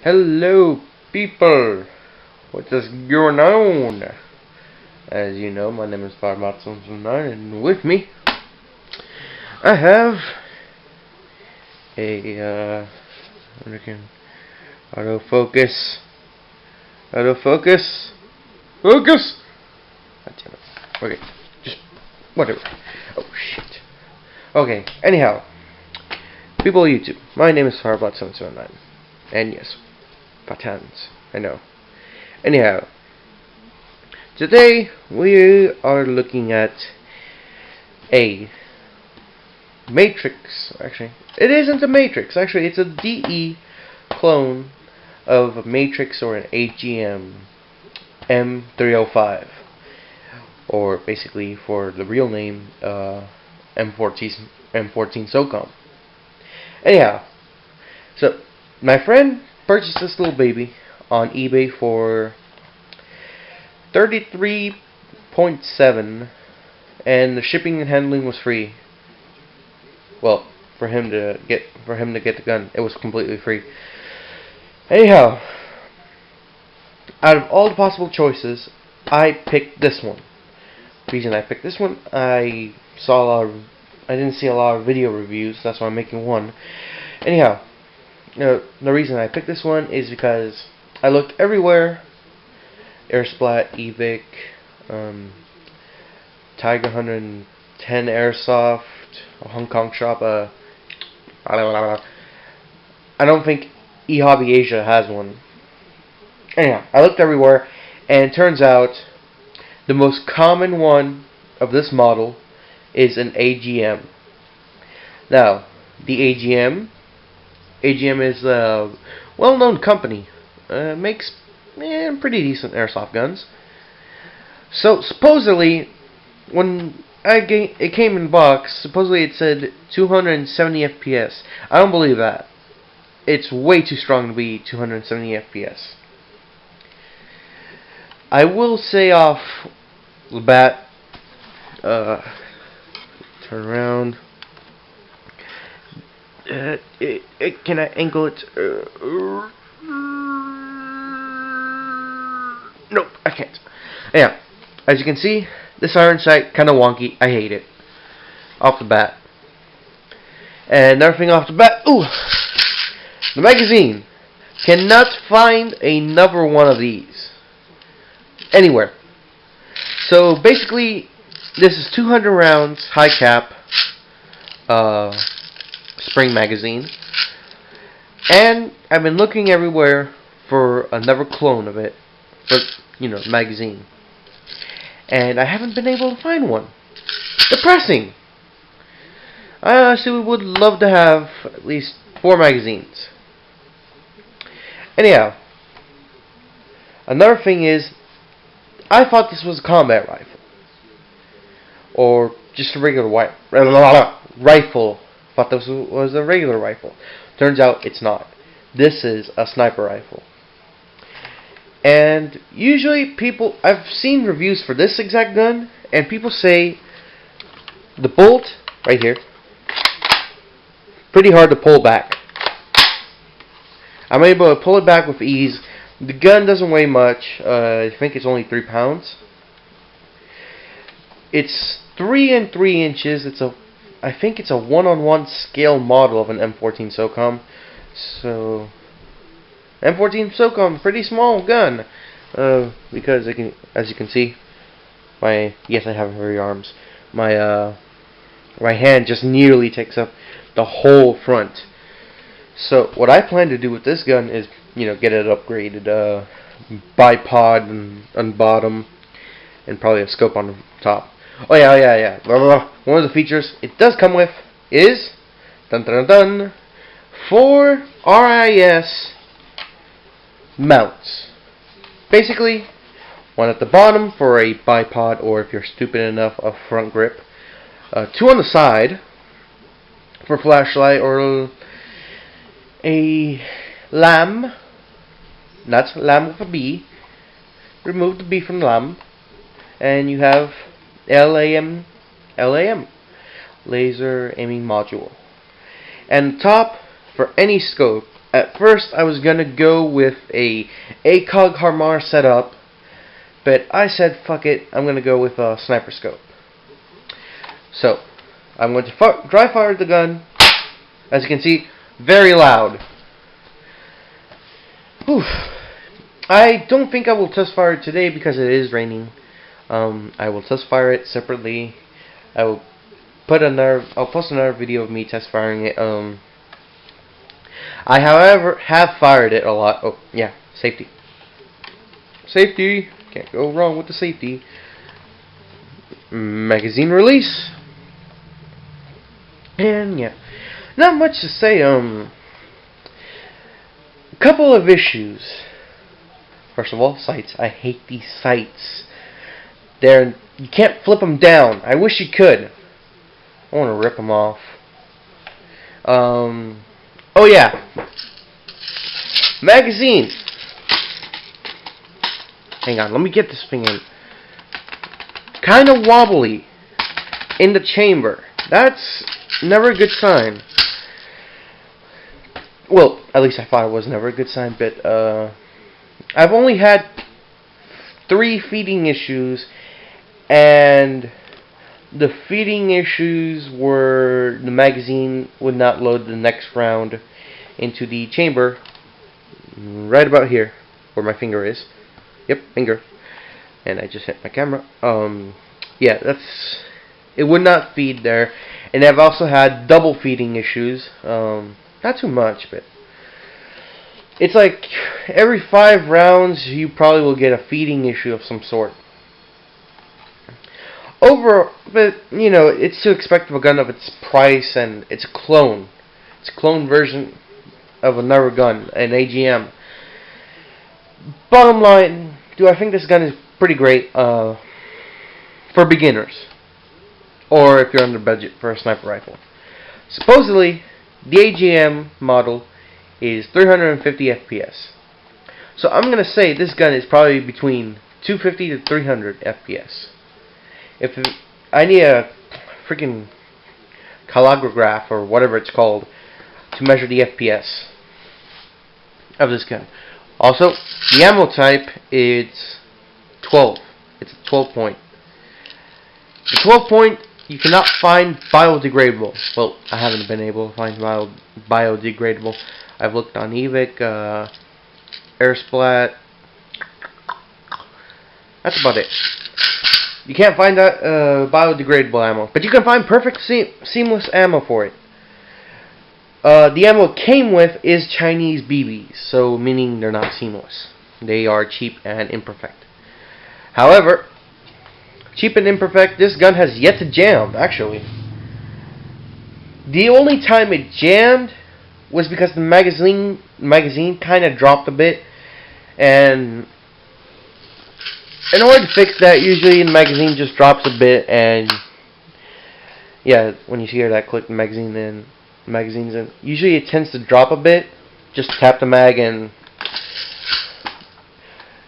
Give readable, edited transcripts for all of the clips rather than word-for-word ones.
Hello, people. What is going on? As you know, my name is Firebot779, and with me, I have a autofocus. Focus. Okay, just whatever. Oh shit. Okay. Anyhow, people of YouTube, my name is Firebot779, and yes, patents. I know. Anyhow, today we are looking at a Matrix. Actually, it isn't a Matrix. Actually, it's a DE clone of a Matrix or an AGM M305, or basically for the real name M14 SOCOM. Anyhow, so my friend purchased this little baby on eBay for $33.7, and the shipping and handling was free. Well, for him to get the gun, it was completely free. Anyhow, out of all the possible choices, I picked this one. The reason I picked this one, I didn't see a lot of video reviews. That's why I'm making one. Anyhow, the reason I picked this one is because I looked everywhere: Airsplat, Evic, Tiger 110 Airsoft, a Hong Kong shop. I don't think eHobby Asia has one. Anyhow, I looked everywhere, and it turns out the most common one of this model is an AGM. Now, the AGM is a well-known company. Makes pretty decent airsoft guns. So supposedly, when it came in box, supposedly it said 270 FPS. I don't believe that. It's way too strong to be 270 FPS. I will say off the bat, turn around. Can I angle it? Nope, I can't. Yeah, as you can see, this iron sight kind of wonky. I hate it. Off the bat. And another thing off the bat. Ooh, the magazine. Cannot find another one of these anywhere. So basically, this is 200 rounds, high cap, spring magazine, and I've been looking everywhere for another clone of it, for the magazine, and I haven't been able to find one. Depressing. I honestly would love to have at least 4 magazines. Anyhow, another thing is, I thought this was a combat rifle, or just a regular rifle. Thought this was a regular rifle. Turns out it's not. This is a sniper rifle. And usually I've seen reviews for this exact gun, and people say the bolt right here, pretty hard to pull back. I'm able to pull it back with ease. The gun doesn't weigh much. I think it's only 3 pounds. It's 3 3 inches. I think it's a 1:1 scale model of an M14 SOCOM. So M14 SOCOM, pretty small gun. Because as you can see, yes, I have hairy arms. My hand just nearly takes up the whole front. So what I plan to do with this gun is, get it upgraded, bipod on bottom, and probably a scope on the top. Oh yeah. One of the features it does come with is 4 RIS mounts. Basically, one at the bottom for a bipod, or if you're stupid enough, a front grip. 2 on the side for flashlight, or a LAM. That's LAM with a B. Remove the B from LAM, and you have LAM, laser aiming module. And top for any scope, At first, I was gonna go with a ACOG Harmar setup, but I said, fuck it, I'm gonna go with a sniper scope. So, I'm going to dry fire the gun. As you can see, very loud. Whew. I don't think I will test fire it today because it is raining. I will test fire it separately. I'll post another video of me test firing it. I, however, have fired it a lot. Oh, yeah, safety. Safety! Can't go wrong with the safety. Magazine release. And, yeah. Not much to say, couple of issues. First of all, sights. I hate these sights. You can't flip them down. I wish you could. I want to rip them off. Oh yeah. Magazine. Hang on, let me get this thing in. Kind of wobbly in the chamber. That's never a good sign. Well, at least I thought it was never a good sign, but I've only had 3 feeding issues, and the feeding issues were the magazine would not load the next round into the chamber right about here where my finger is. Yep, finger. And I just hit my camera. Yeah, it would not feed there. And I've also had double feeding issues. Not too much, but it's like every 5 rounds you probably will get a feeding issue of some sort. But you know, it's to expect of a gun of its price, and it's a clone. It's a clone version of another gun, an AGM. Bottom line, do I think this gun is pretty great for beginners, or if you're under budget for a sniper rifle. Supposedly, the AGM model is 350 FPS. So I'm going to say this gun is probably between 250 to 300 FPS. If I need a freaking calograph or whatever it's called to measure the FPS of this gun. Also, the ammo type is 12. It's a 12 point. The 12 point you cannot find biodegradable. Well, I haven't been able to find biodegradable. I've looked on eVic, Airsplat. That's about it. You can't find that biodegradable ammo, but you can find perfect seamless ammo for it. The ammo it came with is Chinese BBs, so meaning they're not seamless. They are cheap and imperfect. However, cheap and imperfect, this gun has yet to jam, actually. The only time it jammed was because the magazine kind of dropped a bit, and in order to fix that, usually the magazine just drops a bit, and yeah, when you hear that click, the magazine's in. Usually it tends to drop a bit. Just tap the mag, and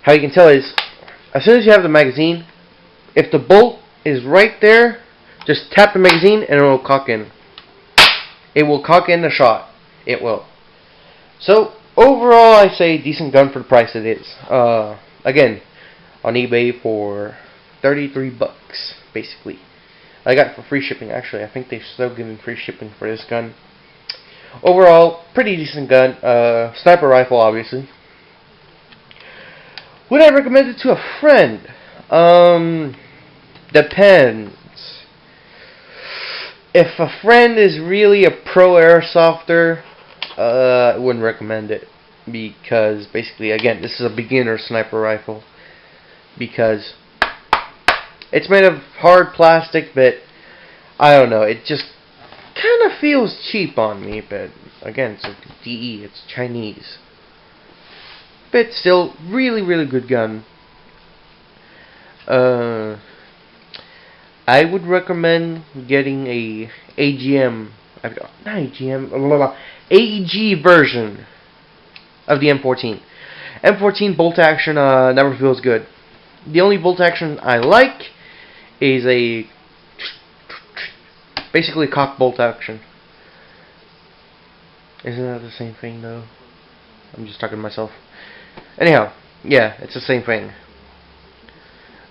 how you can tell is, as soon as you have the magazine, if the bolt is right there, just tap the magazine and it will cock in. It will cock in the shot. It will. So overall, I say decent gun for the price it is. Again, on eBay for 33 bucks, basically. I got it for free shipping, actually. I think they're still giving free shipping for this gun. Overall, pretty decent gun. Sniper rifle, obviously. Would I recommend it to a friend? Depends. If a friend is really a pro airsofter, I wouldn't recommend it. Because, basically, again, this is a beginner sniper rifle. Because it's made of hard plastic, but I don't know, it just kind of feels cheap on me. But again, it's a DE, it's Chinese, but still really, really good gun. I would recommend getting a AGM, not AGM, AEG version of the M14. M14 bolt action never feels good. The only bolt action I like is basically cock bolt action. Isn't that the same thing though? I'm just talking to myself. Anyhow, yeah, it's the same thing.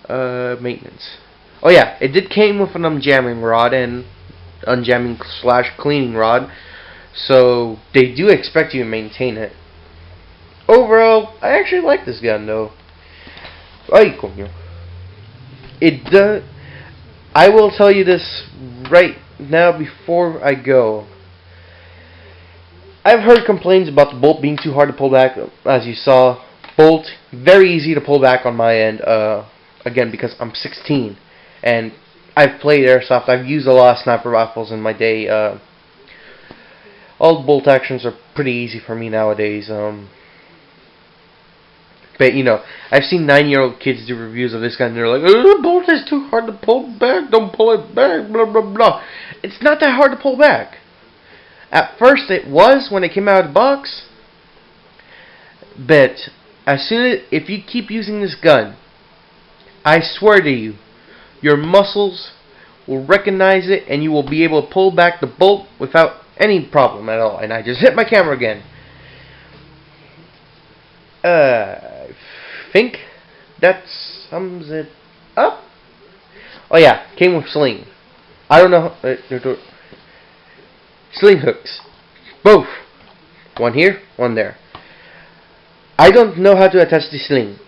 Maintenance. Oh yeah, it did came with an unjamming rod and unjamming / cleaning rod, so they do expect you to maintain it. Overall, I actually like this gun though. Ay, coño. It does. I will tell you this right now before I go. I've heard complaints about the bolt being too hard to pull back. As you saw, bolt very easy to pull back on my end. Again, because I'm 16 and I've played airsoft. I've used a lot of sniper rifles in my day. All the bolt actions are pretty easy for me nowadays. But you know, I've seen 9-year-old kids do reviews of this gun and they're like, the bolt is too hard to pull back, don't pull it back, blah blah blah. It's not that hard to pull back. At first it was when it came out of the box. But as soon as, if you keep using this gun, I swear to you, your muscles will recognize it and you will be able to pull back the bolt without any problem at all. And I just hit my camera again. I think that sums it up. Oh yeah, came with sling. I don't know. Sling hooks. Both. One here, one there. I don't know how to attach the sling.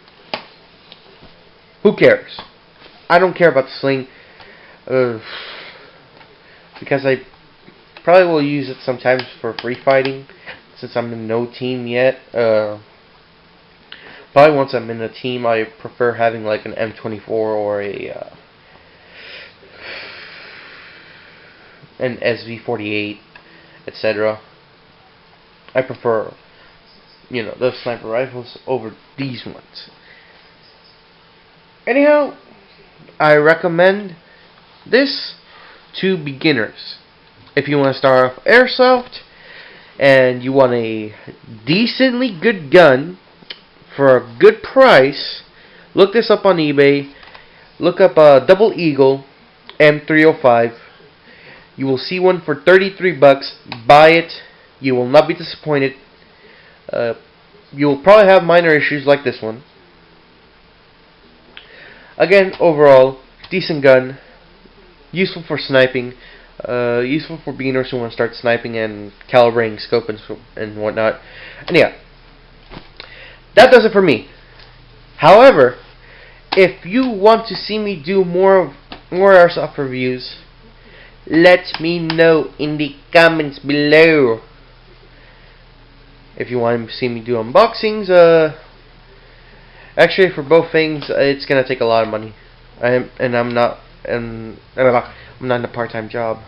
Who cares? I don't care about the sling. Because I probably will use it sometimes for free fighting. Since I'm in no team yet. Probably once I'm in a team, I prefer having like an M24 or an SV48, etc. I prefer, you know, those sniper rifles over these ones. Anyhow, I recommend this to beginners. If you want to start off airsoft and you want a decently good gun for a good price, look this up on eBay. Look up Double Eagle M305. You will see one for $33. Buy it. You will not be disappointed. You will probably have minor issues like this one. Again, overall, decent gun. Useful for sniping. Useful for beginners who want to start sniping and calibrating scope and whatnot. And yeah, that does it for me. However, if you want to see me do more airsoft reviews, let me know in the comments below. If you want to see me do unboxings, actually for both things, it's gonna take a lot of money. I'm not in a part-time job.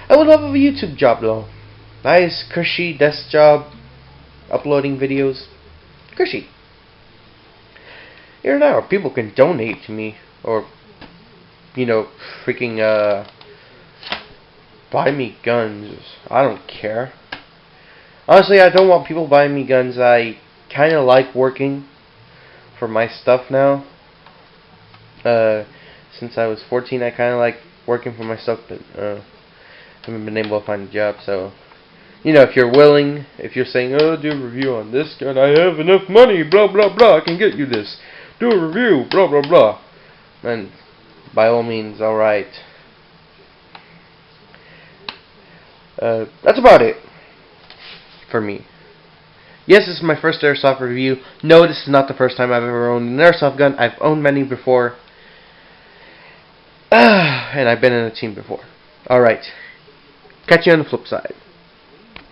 I would love a YouTube job though. Nice, cushy desk job, uploading videos. Cushy. Here and now, people can donate to me, or you know, freaking buy me guns. I don't care. Honestly, I don't want people buying me guns. I kind of like working for my stuff now. Since I was 14, I kind of like working for myself, but haven't been able to find a job. So, you know, if you're willing, if you're saying, oh, do a review on this gun, I have enough money, blah blah blah, I can get you this. Do a review, blah blah blah. And by all means, alright. That's about it for me. Yes, this is my first airsoft review. No, this is not the first time I've ever owned an airsoft gun. I've owned many before. And I've been in a team before. Alright. Catch you on the flip side.